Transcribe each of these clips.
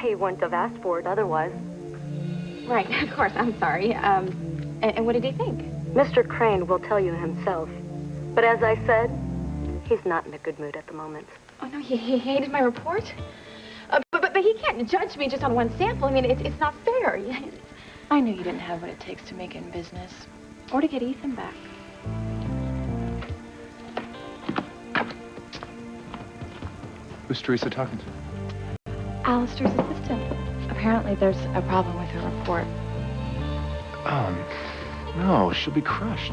He wouldn't have asked for it otherwise. Right, of course, I'm sorry. And what did he think? Mr. Crane will tell you himself. But as I said, he's not in a good mood at the moment. Oh, no, he hated my report? But he can't judge me just on one sample. I mean, it's not fair. I knew you didn't have what it takes to make it in business. Or to get Ethan back. Who's Teresa talking to? Alistair's assistant. Apparently there's a problem with her report. No, she'll be crushed.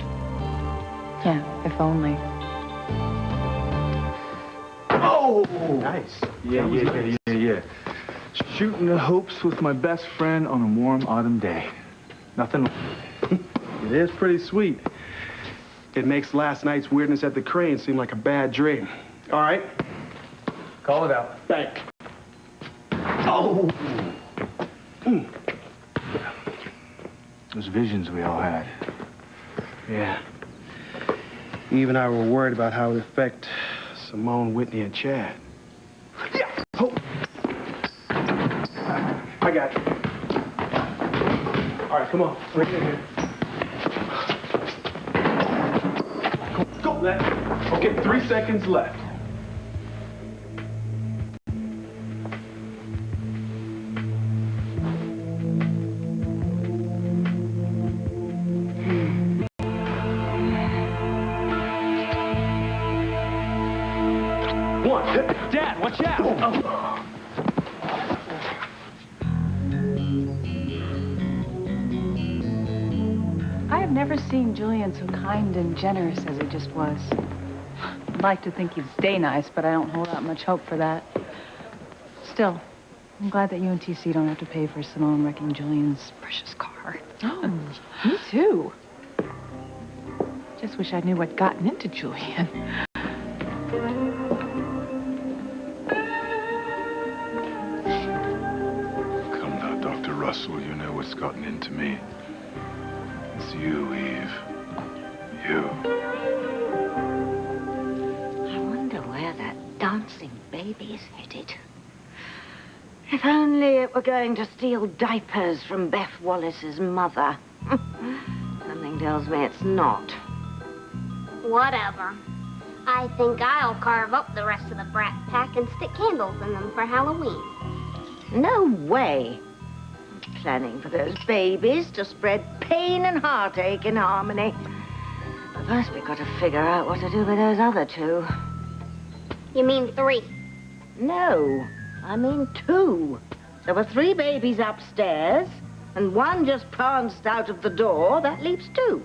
Yeah, if only. Oh! Nice. Yeah. Shooting the hoops with my best friend on a warm autumn day. Nothing. It is pretty sweet. It makes last night's weirdness at the Crane seem like a bad dream. All right? Call it out. Thanks. Oh! Those visions we all had. Yeah. Eve and I were worried about how it would affect Simone, Whitney, and Chad. Yeah! Oh. I got you. All right, come on. Bring it in here. Go, Let. Okay, 3 seconds left. Dad, watch out! Oh. I have never seen Julian so kind and generous as he just was. I'd like to think he'd stay nice, but I don't hold out much hope for that. Still, I'm glad that you and TC don't have to pay for Simone wrecking Julian's precious car. Oh, me too. Just wish I knew what gotten into Julian. Russell, you know what's gotten into me. It's you, Eve. You. I wonder where that dancing baby's headed. If only it were going to steal diapers from Beth Wallace's mother. Something tells me it's not. Whatever. I think I'll carve up the rest of the Brat Pack and stick candles in them for Halloween. No way. Planning for those babies to spread pain and heartache in harmony. But first we've got to figure out what to do with those other two. You mean 3? No, I mean 2. There were 3 babies upstairs, and 1 just pranced out of the door. That leaves 2.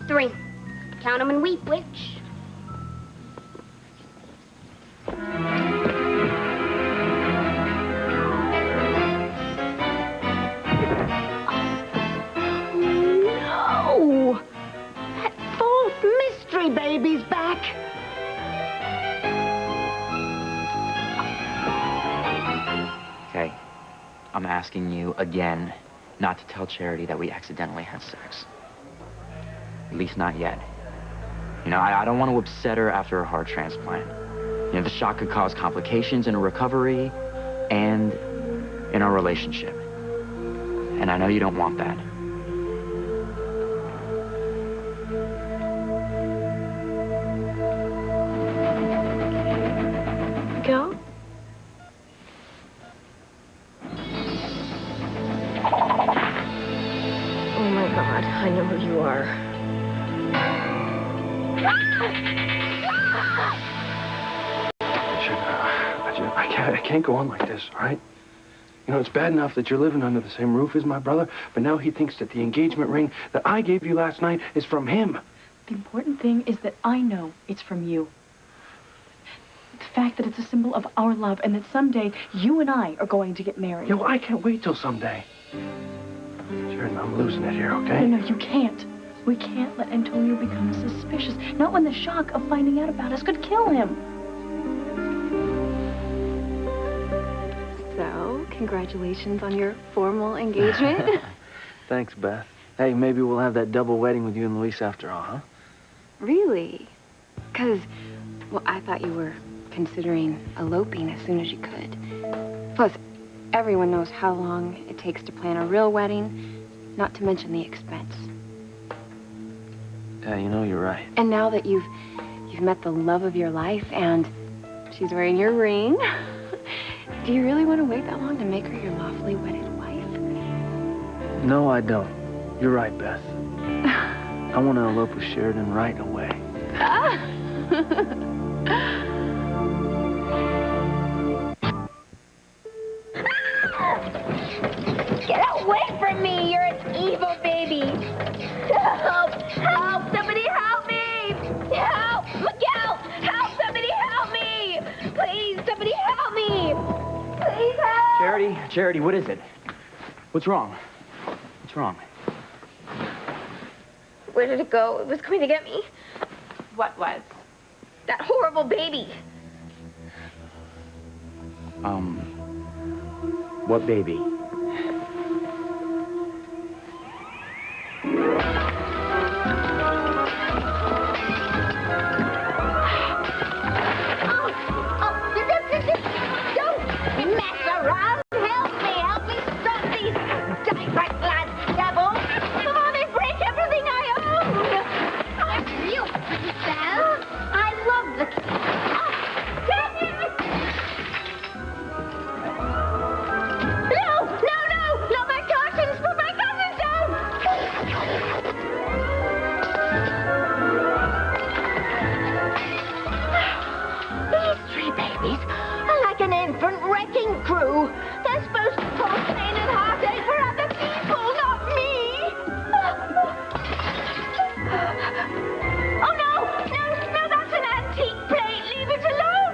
3. Count 'em and weep, witch. Baby's back. Okay, I'm asking you again not to tell Charity that we accidentally had sex. At least not yet. You know, I don't want to upset her after her heart transplant. You know, the shock could cause complications in her recovery and in our relationship. And I know you don't want that. Go? Oh my God, I know who you are. I can't go on like this, all right? You know, it's bad enough that you're living under the same roof as my brother, but now he thinks that the engagement ring that I gave you last night is from him. The important thing is that I know it's from you. The fact that it's a symbol of our love and that someday you and I are going to get married. Yo, I can't wait till someday. Sheridan, I'm losing it here, okay? No, you can't. We can't let Antonio become suspicious. Not when the shock of finding out about us could kill him. So, congratulations on your formal engagement. Thanks, Beth. Hey, maybe we'll have that double wedding with you and Luis after all, huh? Really? Because, well, I thought you were considering eloping as soon as you could. Plus, everyone knows how long it takes to plan a real wedding, not to mention the expense. Yeah, you know, you're right. And now that you've met the love of your life and she's wearing your ring, do you really want to wait that long to make her your lawfully wedded wife? No, I don't. You're right, Beth. I want to elope with Sheridan right away. Get away from me! You're an evil baby! Help! Help! Somebody help me! Help! Look out! Help! Somebody help me! Please, somebody help me! Please help! Charity, what is it? What's wrong? What's wrong? Where did it go? It was going to get me. What was? That horrible baby. What baby? Don't mess around. Help me stop these diaper glad devils. Come on, they break everything I own. I'm real pretty, Belle. I love the... No, not my cousins. Put my cousins down. These three babies are like an infant wrecking crew. They're supposed to cause pain and heartache for other people, not me. Oh, no, that's an antique plate. Leave it alone.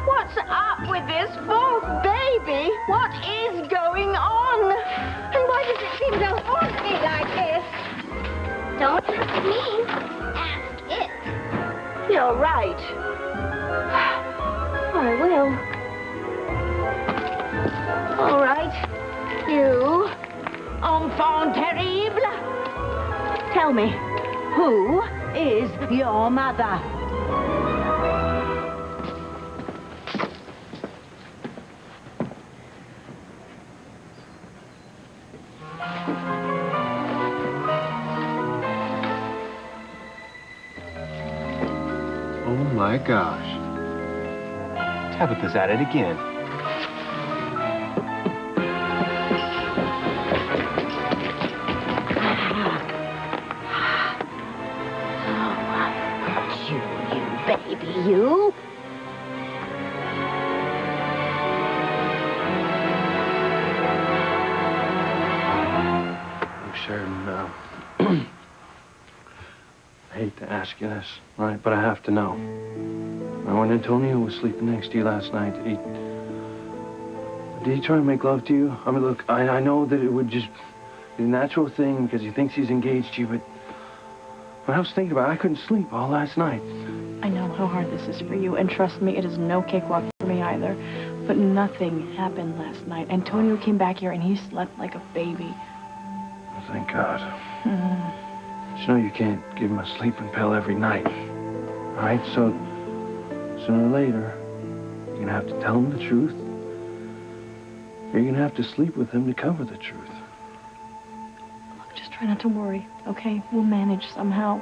What's up with this poor baby? What is going on? And why does it seem to haunt me like this? Don't ask me. Ask it. You're right. I will. All right. You, enfant terrible. Tell me, who is your mother? Oh, my gosh. Tabitha's at it again. You baby, you. Sheridan, I hate to ask you this, right? But I have to know. Now, when Antonio was sleeping next to you last night, did he try and make love to you? I mean, look, I know that it would just be a natural thing because he thinks he's engaged to you, but when I was thinking about it, I couldn't sleep all last night. I know how hard this is for you, and trust me, it is no cakewalk for me either. But nothing happened last night. Antonio came back here, and he slept like a baby. Thank God. But you know you can't give him a sleeping pill every night. All right, so sooner or later, you're going to have to tell him the truth. Or you're going to have to sleep with him to cover the truth. Look, just try not to worry, okay? We'll manage somehow.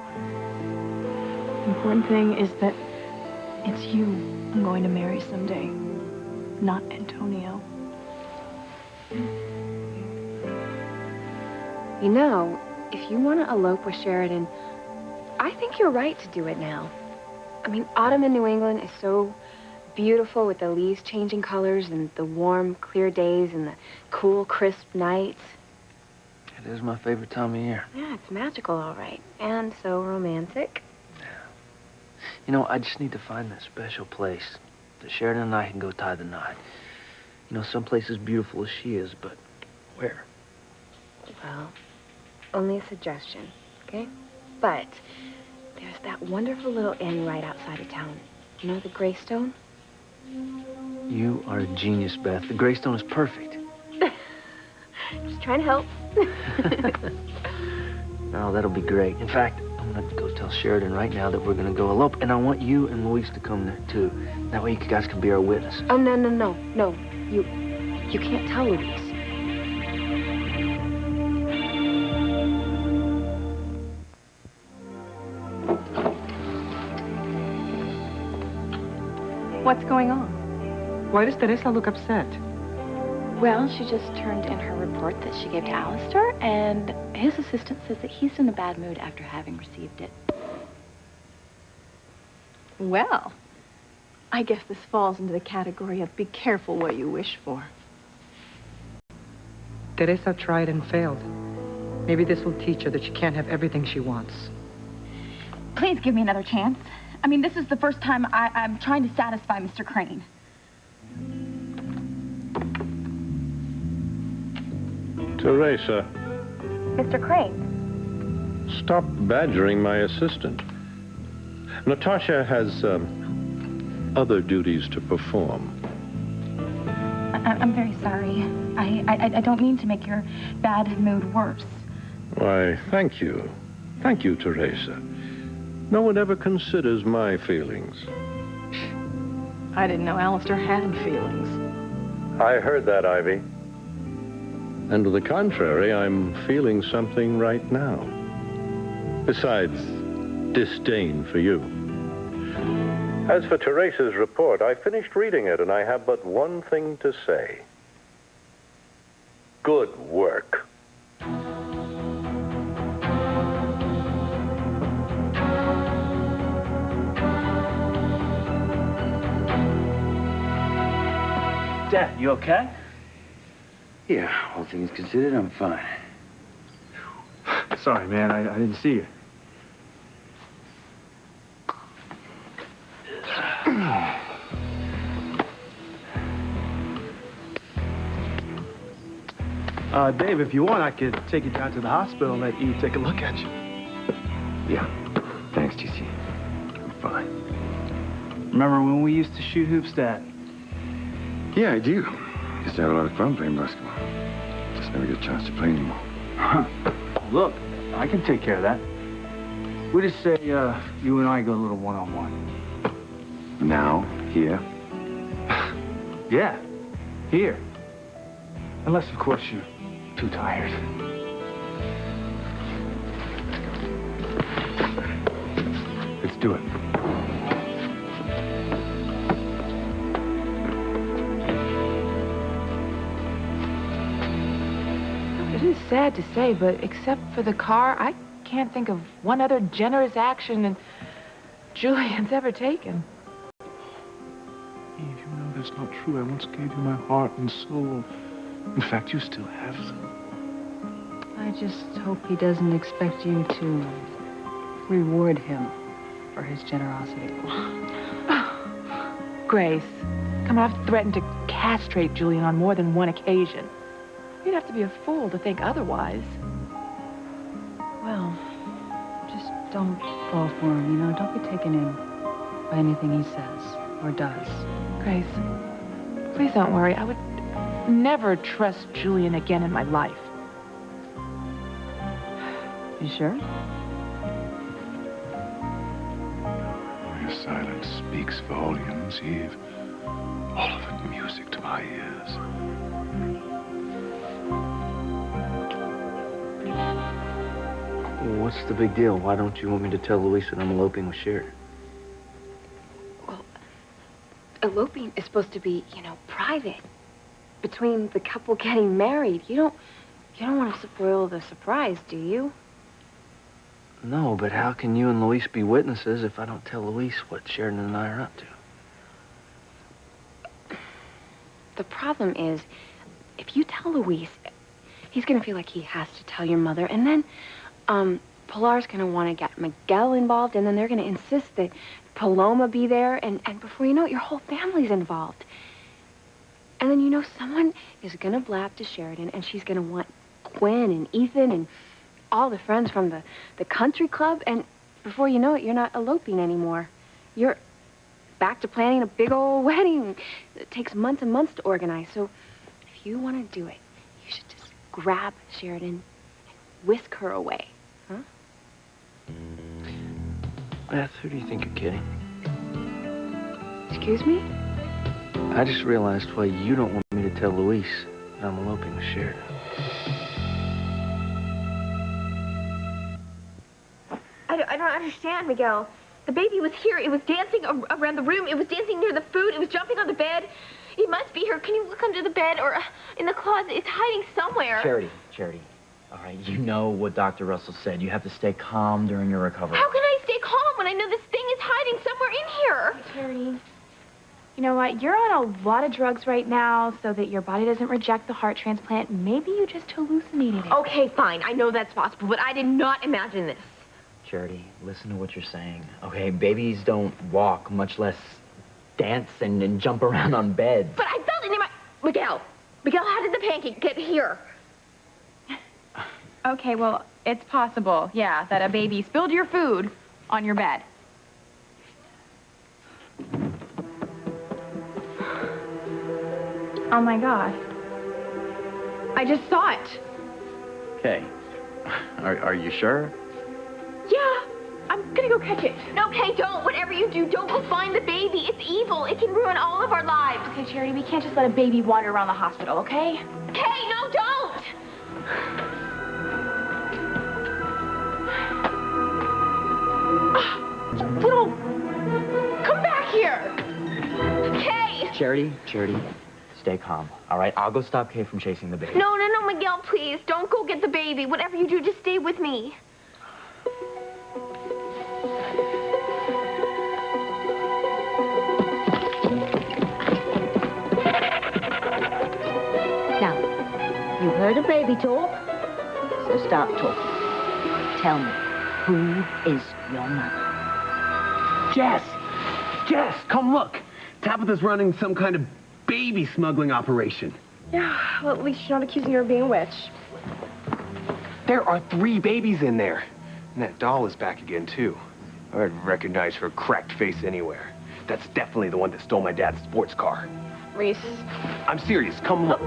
The important thing is that it's you I'm going to marry someday, not Antonio. You know, if you want to elope with Sheridan, I think you're right to do it now. I mean, autumn in New England is so beautiful with the leaves changing colors and the warm, clear days and the cool, crisp nights. It is my favorite time of year. Yeah, it's magical, all right. And so romantic. You know, I just need to find that special place that Sheridan and I can go tie the knot. You know, someplace as beautiful as she is, but where? Well, only a suggestion, okay? But there's that wonderful little inn right outside of town. You know the Greystone? You are a genius, Beth. The Greystone is perfect. Just trying to help. Oh, that'll be great. In fact, I'm going to go tell Sheridan right now that we're going to go elope, and I want you and Luis to come there, too. That way you guys can be our witness. Oh, no. No. You can't tell Luis. What's going on? Why does Teresa look upset? Well, she just turned in her report that she gave to Alistair, and his assistant says that he's in a bad mood after having received it. Well, I guess this falls into the category of be careful what you wish for. Teresa tried and failed. Maybe this will teach her that she can't have everything she wants. Please give me another chance. I mean, this is the first time I'm trying to satisfy Mr. Crane. Teresa, Mr. Crane? stop badgering my assistant. Natasha has other duties to perform. I'm very sorry. I don't mean to make your bad mood worse. Why, thank you. Thank you, Teresa. No one ever considers my feelings. I didn't know Alistair had feelings. I heard that, Ivy. And to the contrary, I'm feeling something right now. Besides disdain for you. As for Teresa's report, I finished reading it, and I have but one thing to say. Good work. Dad, you okay? Yeah, all things considered, I'm fine. Sorry, man, I didn't see you. Dave, if you want, I could take you down to the hospital and let Eve take a look at you. Yeah. Thanks, TC. I'm fine. Remember when we used to shoot hoops, Dad? Yeah, I do. Used to have a lot of fun playing basketball. Just never get a chance to play anymore. Look, I can take care of that. We just say, you and I go a little one-on-one. Now? Here? Yeah, here. Unless, of course, you're too tired. Let's do it. It is sad to say, but except for the car, I can't think of one other generous action that Julian's ever taken. Eve, you know that's not true. I once gave you my heart and soul. In fact, you still have them. I just hope he doesn't expect you to reward him for his generosity. Grace, come on, I've threatened to castrate Julian on more than one occasion. You'd have to be a fool to think otherwise. Well, just don't fall for him, you know? Don't be taken in by anything he says or does. Grace, please don't worry. I would never trust Julian again in my life. You sure? Your silence speaks volumes, Eve. All of it music to my ears. What's the big deal? Why don't you want me to tell Luis that I'm eloping with Sheridan? Well, eloping is supposed to be, you know, private. Between the couple getting married. You don't want to spoil the surprise, do you? No, but how can you and Luis be witnesses if I don't tell Luis what Sheridan and I are up to? The problem is, if you tell Luis, he's going to feel like he has to tell your mother, and then, Pilar's going to want to get Miguel involved, and then they're going to insist that Paloma be there, and before you know it, your whole family's involved. And then, you know, someone is going to blab to Sheridan, and she's going to want Gwen and Ethan and all the friends from the country club, and before you know it, you're not eloping anymore. You're back to planning a big old wedding. It takes months and months to organize. So if you want to do it, you should just grab Sheridan and whisk her away. Huh? Beth, who do you think you're kidding? Excuse me? I just realized why you don't want me to tell Luis that I'm eloping with Sheridan. I don't understand, Miguel. The baby was here. It was dancing around the room. It was dancing near the food. It was jumping on the bed. It must be here. Can you look under the bed or in the closet? It's hiding somewhere. Charity. All right, you know what Dr. Russell said. You have to stay calm during your recovery. How can I stay calm when I know this thing is hiding somewhere in here? Charity, you know what? You're on a lot of drugs right now so that your body doesn't reject the heart transplant. Maybe you just hallucinated it. Okay, fine. I know that's possible, but I did not imagine this. Charity, listen to what you're saying. Okay, babies don't walk, much less dance and jump around on beds. But I felt it in my... Miguel, how did the pancake get here? Okay, well, it's possible, yeah, that a baby spilled your food on your bed. Oh, my God. I just saw it. Okay. Are you sure? Yeah, I'm gonna go catch it. No, okay, don't. Whatever you do, don't go find the baby. It's evil. It can ruin all of our lives. Okay, Charity, we can't just let a baby wander around the hospital, okay? Okay, no, don't! Little, come back here. Okay. Charity, stay calm. All right, I'll go stop Kay from chasing the baby. No, Miguel, please. Don't go get the baby. Whatever you do, just stay with me. Now, you've heard a baby talk, so start talking. Tell me, who is your mother? Jess, come look. Tabitha's running some kind of baby smuggling operation. Yeah, well, at least you're not accusing her of being a witch. There are 3 babies in there. And that doll is back again, too. I'd recognize her cracked face anywhere. That's definitely the one that stole my dad's sports car. Reese. I'm serious. Come look.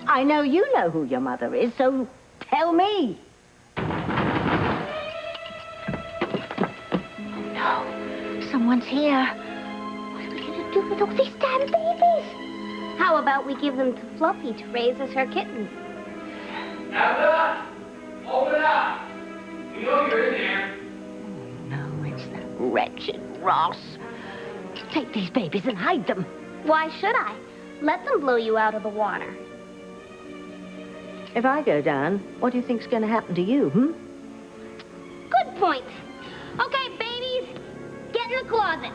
I know you know who your mother is, so tell me. No, someone's here. What are we going to do with all these damn babies? How about we give them to Fluffy to raise as her kitten? Tabitha! Open up! We know you're in there. No, it's that wretched Ross. Take these babies and hide them. Why should I? Let them blow you out of the water. If I go down, what do you think's going to happen to you, Good point. Okay, babies, get in the closet.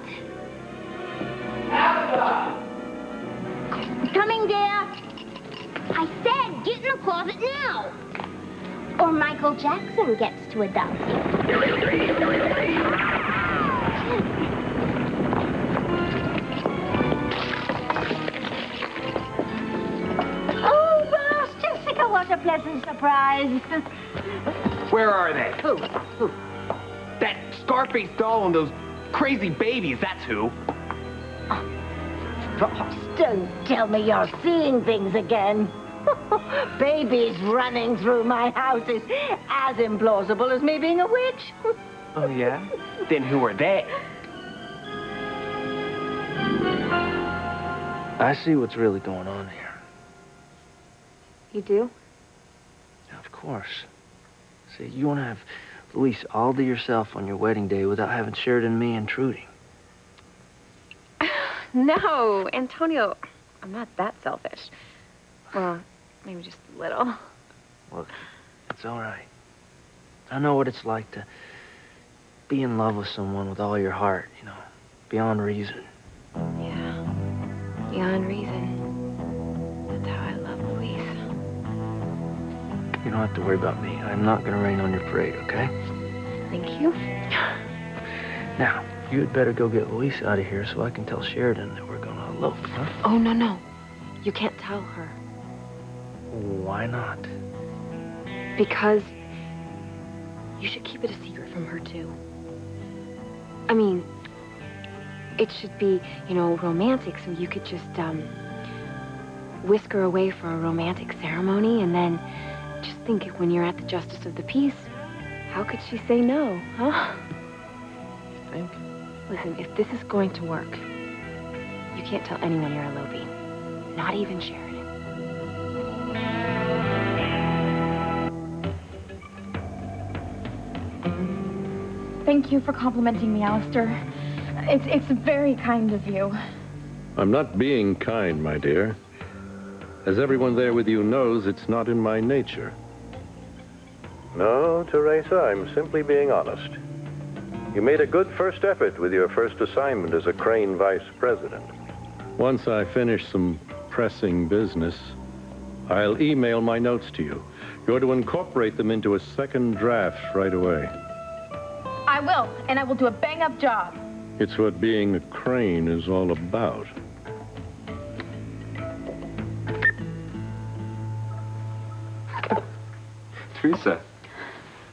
Coming, dear. I said get in the closet now. Or Michael Jackson gets to adopt you. Oh, Ross, Jessica, what a pleasant surprise. Where are they? Who? That Scarface doll and those crazy babies, that's who. Ross, don't tell me you're seeing things again. Babies running through my house is as implausible as me being a witch. Oh, yeah? Then who are they? I see what's really going on here. You do? Of course. See, you want to have Luis all to yourself on your wedding day without having Sheridan and me intruding. No, Antonio, I'm not that selfish. Well, maybe just a little. Look, it's all right. I know what it's like to be in love with someone with all your heart, you know, beyond reason. Yeah, beyond reason. That's how I love Luis. You don't have to worry about me. I'm not going to rain on your parade, okay? Thank you. Now, you had better go get Luis out of here so I can tell Sheridan that we're going to elope, huh? Oh, no. You can't tell her. Why not? Because you should keep it a secret from her, too. I mean, it should be, you know, romantic, so you could just, whisk her away for a romantic ceremony, and then just think when you're at the Justice of the Peace, how could she say no, huh? You think? Listen, if this is going to work, you can't tell anyone you're eloping. Not even Sheridan. Thank you for complimenting me, Alistair. It's very kind of you. I'm not being kind, my dear. As everyone there with you knows, it's not in my nature. No, Teresa, I'm simply being honest. You made a good first effort with your first assignment as a Crane vice president. Once I finish some pressing business, I'll email my notes to you. You're to incorporate them into a second draft right away. I will, and I will do a bang-up job. It's what being a Crane is all about. Teresa,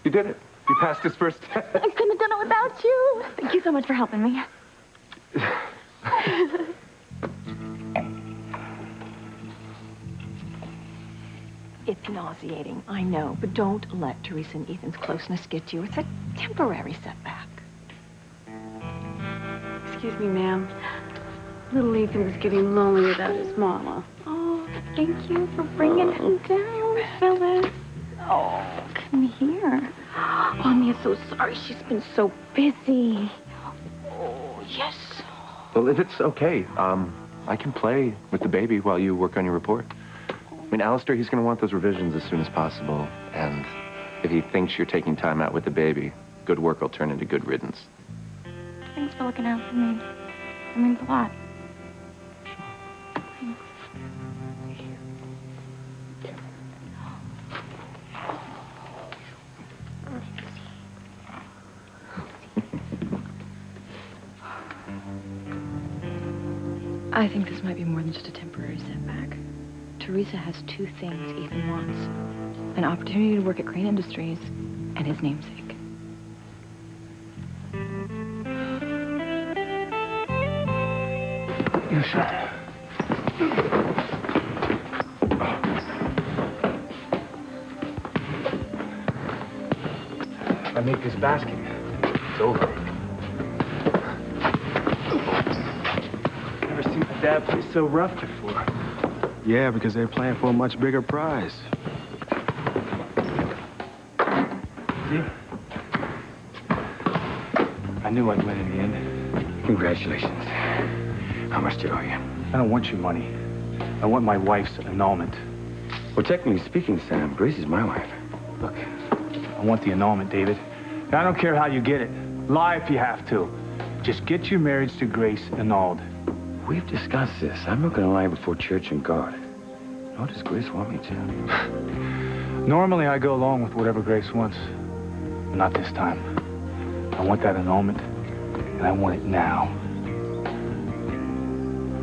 you did it. You passed this first test. I couldn't have done it without you. Thank you so much for helping me. It's nauseating, I know, but don't let Teresa and Ethan's closeness get you. It's a temporary setback. Excuse me, ma'am. Little Ethan was getting lonely without his mama. Oh, thank you for bringing him down, Phyllis. Oh, come here. Oh, Mia's so sorry. She's been so busy. Oh, yes. Well, if it's okay, I can play with the baby while you work on your report. I mean, Alistair, he's going to want those revisions as soon as possible. And if he thinks you're taking time out with the baby, good work will turn into good riddance. Thanks for looking out for me. It means a lot. Thanks. I think this might be more than just a temporary setback. Teresa has two things Ethan wants. An opportunity to work at Crane Industries and his namesake. You shut up. If I make this basket, it's over. Never seen my dad play so rough before. Yeah, because they're playing for a much bigger prize. See? I knew I'd win in the end. Congratulations. How much do you owe you? I don't want your money. I want my wife's annulment. Well, technically speaking, Sam, Grace is my wife. Look, I want the annulment, David. And I don't care how you get it. Lie if you have to. Just get your marriage to Grace annulled. We've discussed this. I'm not going to lie before church and God. Nor does Grace want me to. Normally, I go along with whatever Grace wants. But not this time. I want that annulment, and I want it now.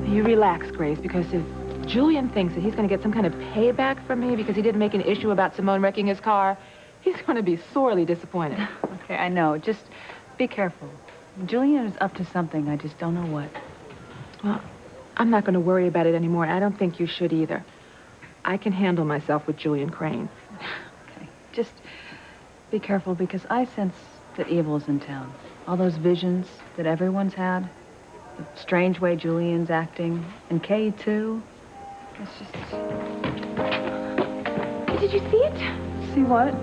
You relax, Grace, because if Julian thinks that he's going to get some kind of payback from me because he didn't make an issue about Simone wrecking his car, he's going to be sorely disappointed. Okay, I know. Just be careful. Julian is up to something. I just don't know what. Well, I'm not going to worry about it anymore. I don't think you should either. I can handle myself with Julian Crane. Okay, just be careful because I sense that evil is in town. All those visions that everyone's had, the strange way Julian's acting, and Kay, too. It's just... Did you see it? See what?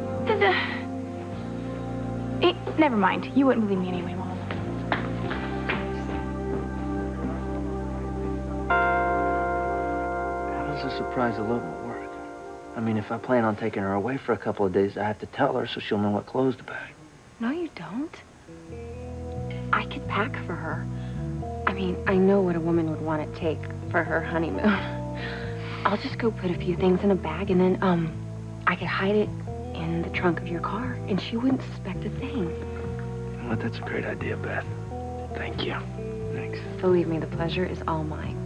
Never mind. You wouldn't believe me anyway, Mom. How does a surprise elopement work? I mean, if I plan on taking her away for a couple of days, I have to tell her so she'll know what clothes to pack. No, you don't. I could pack for her. I mean, I know what a woman would want to take for her honeymoon. I'll just go put a few things in a bag, and then, I could hide it in the trunk of your car, and she wouldn't suspect a thing. Well, that's a great idea, Beth. Thank you. Thanks. Believe me, the pleasure is all mine.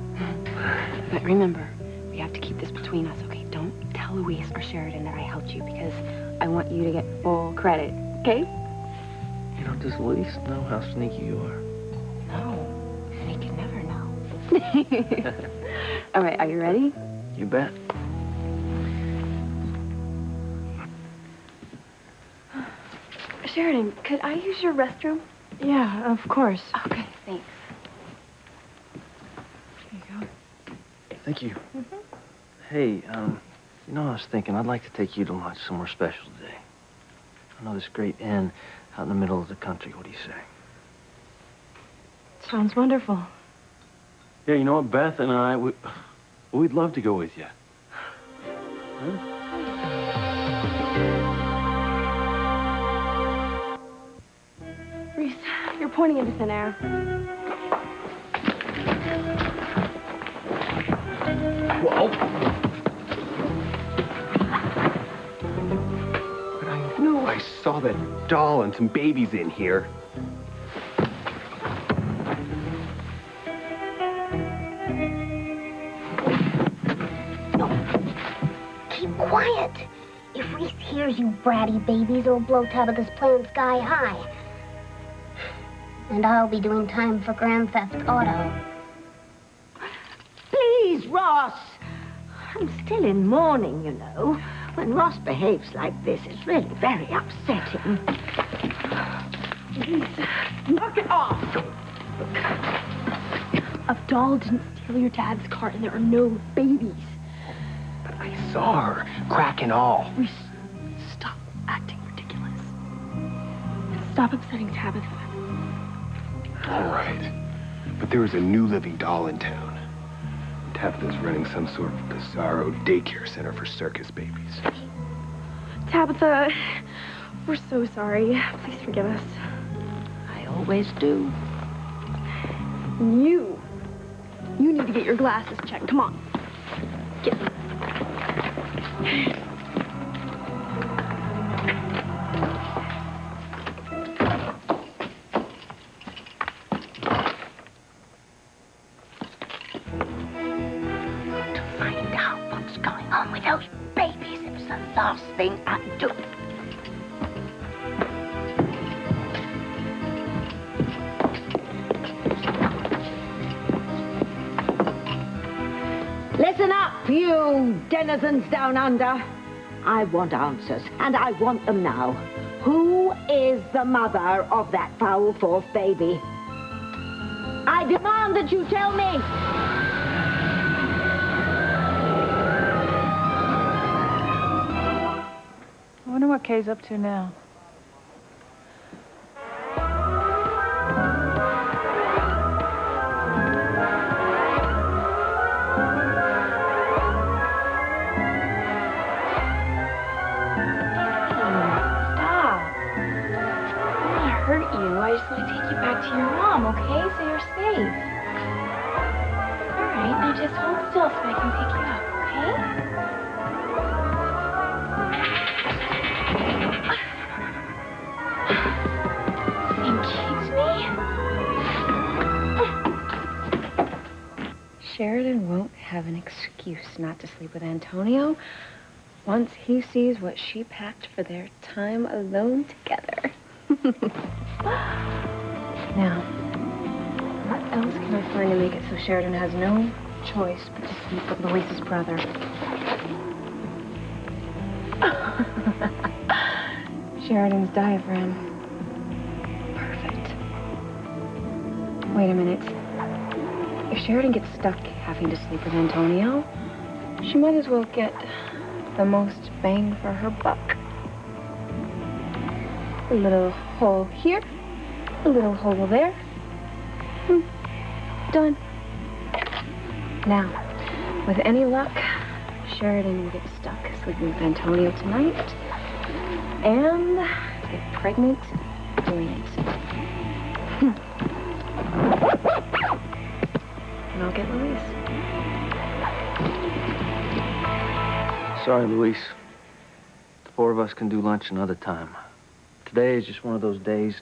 But remember, we have to keep this between us, okay? Don't tell Louise or Sheridan that I helped you, because I want you to get full credit, okay? You know, does Luis know how sneaky you are? No, he can never know. All right, are you ready? You bet. Sheridan, could I use your restroom? Yeah, of course. Okay, thanks. There you go. Thank you. Hey, you know, I was thinking I'd like to take you to lunch somewhere special today. I know this great inn out in the middle of the country. What do you say? Sounds wonderful. Yeah, you know what? Beth and I, we'd love to go with you. Reese, you're pointing into thin air. Whoa! But I knew I saw that doll and some babies in here. Keep quiet. If Reese hears you bratty babies, it'll blow Tabitha's plan sky high. And I'll be doing time for Grand Theft Auto. Please, Ross. I'm still in mourning, you know. When Ross behaves like this, it's really very upsetting. Reese, knock it off. A doll didn't steal your dad's car, and there are no babies. But I saw her, crack and all. Reese, stop acting ridiculous. Stop upsetting Tabitha. All right. But there is a new living doll in town. Tabitha's running some sort of bizarro daycare center for circus babies. Tabitha, we're so sorry. Please forgive us. I always do. You need to get your glasses checked. Come on. Get. Find out what's going on with those babies. It's the last thing I do. Listen up, you denizens down under. I want answers, and I want them now. Who is the mother of that foul fourth baby? I demand that you tell me. I wonder what Kay's up to now. I just want to take you back to your mom, okay? So you're safe. All right, now just hold still so I can pick you up, okay? Excuse me? Sheridan won't have an excuse not to sleep with Antonio once he sees what she packed for their time alone together. Now, what else can I find to make it so Sheridan has no choice but to sleep with Luis's brother? Sheridan's diaphragm. Perfect. Wait a minute. If Sheridan gets stuck having to sleep with Antonio, she might as well get the most bang for her buck. A little hole here, a little hole there. Done. Now, with any luck, Sheridan will get stuck sleeping with Antonio tonight and get pregnant doing it. And I'll get Luis. Sorry, Luis. The four of us can do lunch another time. Today is just one of those days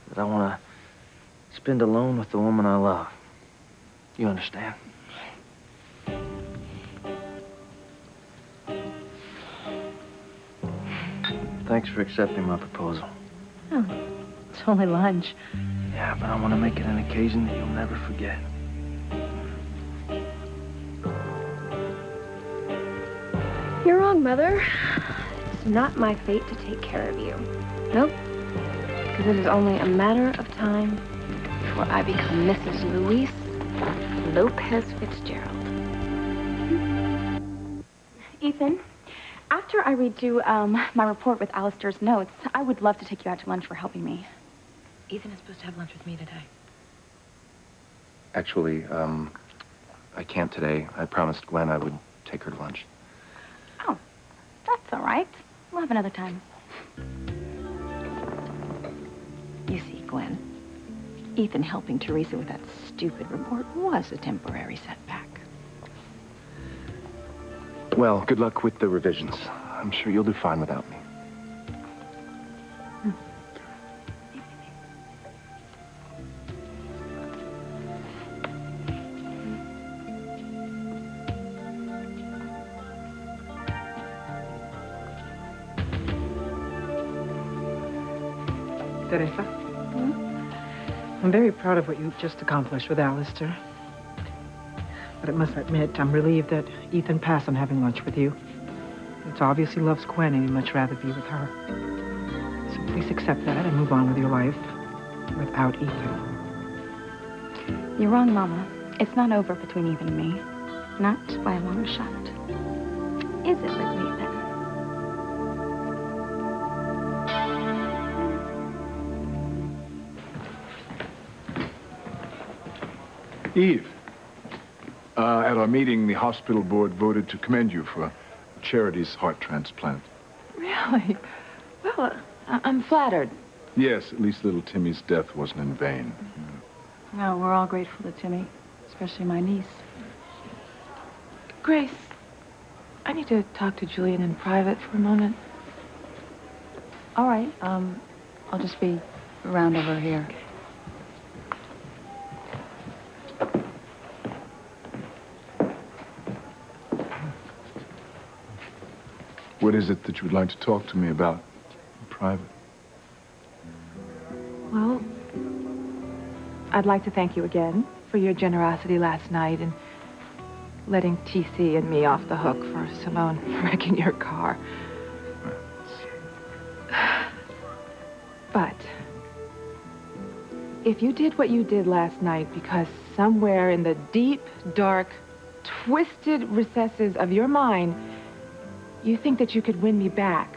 that I want to spend alone with the woman I love. You understand? Thanks for accepting my proposal. Oh, It's only lunch. Yeah, but I want to make it an occasion that you'll never forget. You're wrong, Mother. It's not my fate to take care of you. Nope. Because it is only a matter of time before I become Mrs. Luis Lopez Fitzgerald. Ethan, after I redo my report with Alistair's notes, I would love to take you out to lunch for helping me. Ethan is supposed to have lunch with me today. Actually, I can't today. I promised Gwen I would take her to lunch. Oh, that's all right. We'll have another time. You see, Gwen, Ethan helping Teresa with that stupid report was a temporary setback. Well, good luck with the revisions. I'm sure you'll do fine without me. Teresa? I'm very proud of what you just accomplished with Alistair. But I must admit, I'm relieved that Ethan passed on having lunch with you. It's obvious he loves Gwen and he'd much rather be with her. So please accept that and move on with your life without Ethan. You're wrong, Mama. It's not over between Ethan and me. Not by a long shot. Is it, little Ethan? Eve, at our meeting, the hospital board voted to commend you for Charity's heart transplant. Really? Well, I'm flattered. Yes, at least little Timmy's death wasn't in vain. No, we're all grateful to Timmy, especially my niece. Grace, I need to talk to Julian in private for a moment. All right, I'll just be around over here. What is it that you would like to talk to me about in private? Well, I'd like to thank you again for your generosity last night and letting TC and me off the hook for Simone wrecking your car. But if you did what you did last night because somewhere in the deep, dark, twisted recesses of your mind, you think that you could win me back,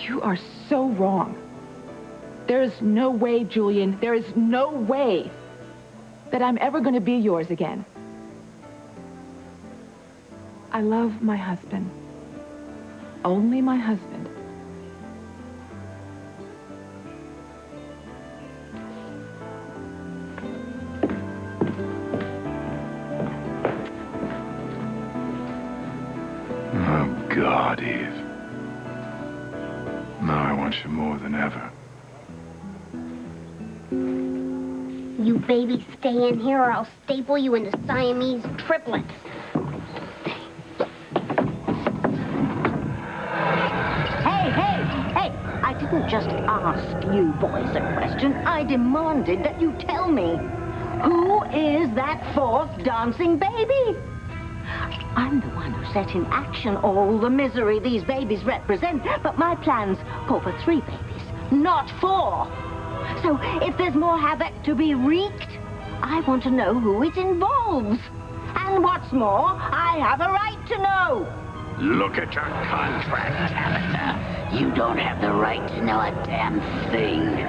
you are so wrong. There is no way, Julian, there is no way that I'm ever going to be yours again. I love my husband. Only my husband. Oh, God, Eve. Now I want you more than ever. You babies stay in here or I'll staple you into Siamese triplets. Hey! I didn't just ask you boys a question. I demanded that you tell me. Who is that fourth dancing baby? I'm the one who set in action all the misery these babies represent, but my plans call for 3 babies, not 4. So if there's more havoc to be wreaked, I want to know who it involves. And what's more, I have a right to know. Look at your contract, Tabitha. You don't have the right to know a damn thing.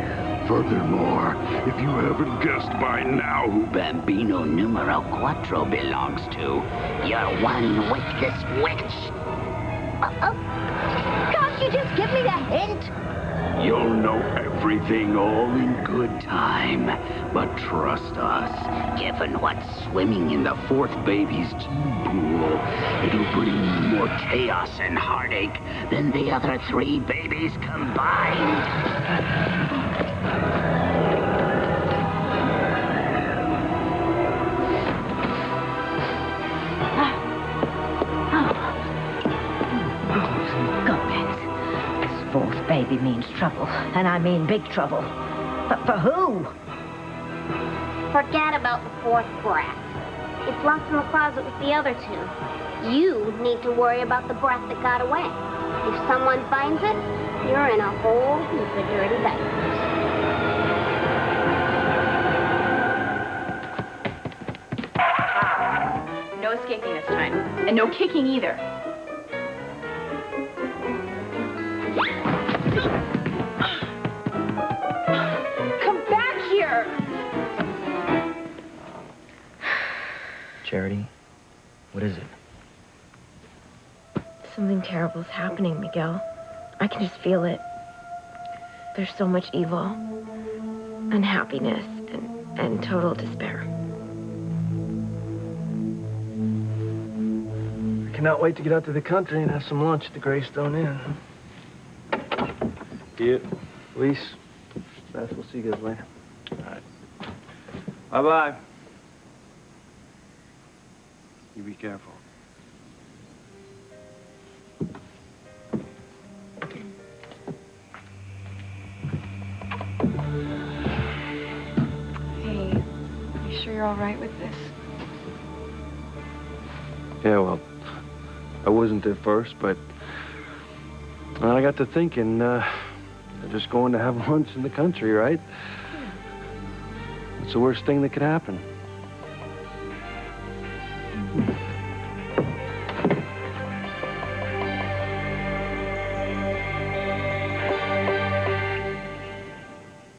Furthermore, if you haven't guessed by now who Bambino Numero Cuatro belongs to, you're one with this witch. Can't you just give me the hint? You'll know everything all in good time. But trust us, given what's swimming in the 4th baby's gene pool, it'll bring more chaos and heartache than the other 3 babies combined. Gomez, this 4th baby means trouble, and I mean big trouble. But for who? Forget about the fourth brat. It's locked in the closet with the other two. You need to worry about the brat that got away. If someone finds it, you're in a whole heap of dirty diapers. No escaping this time. And no kicking either. Come back here! Charity, what is it? Something terrible is happening, Miguel. I can just feel it. There's so much evil, unhappiness, and total despair. I cannot wait to get out to the country and have some lunch at the Greystone Inn. Yeah. Lise, Beth, we'll see you guys later. All right. Bye-bye. You be careful. Hey, you sure you're all right with this? Yeah, well, I wasn't at first, but I got to thinking, they're just going to have lunch in the country, right? What's the worst thing that could happen?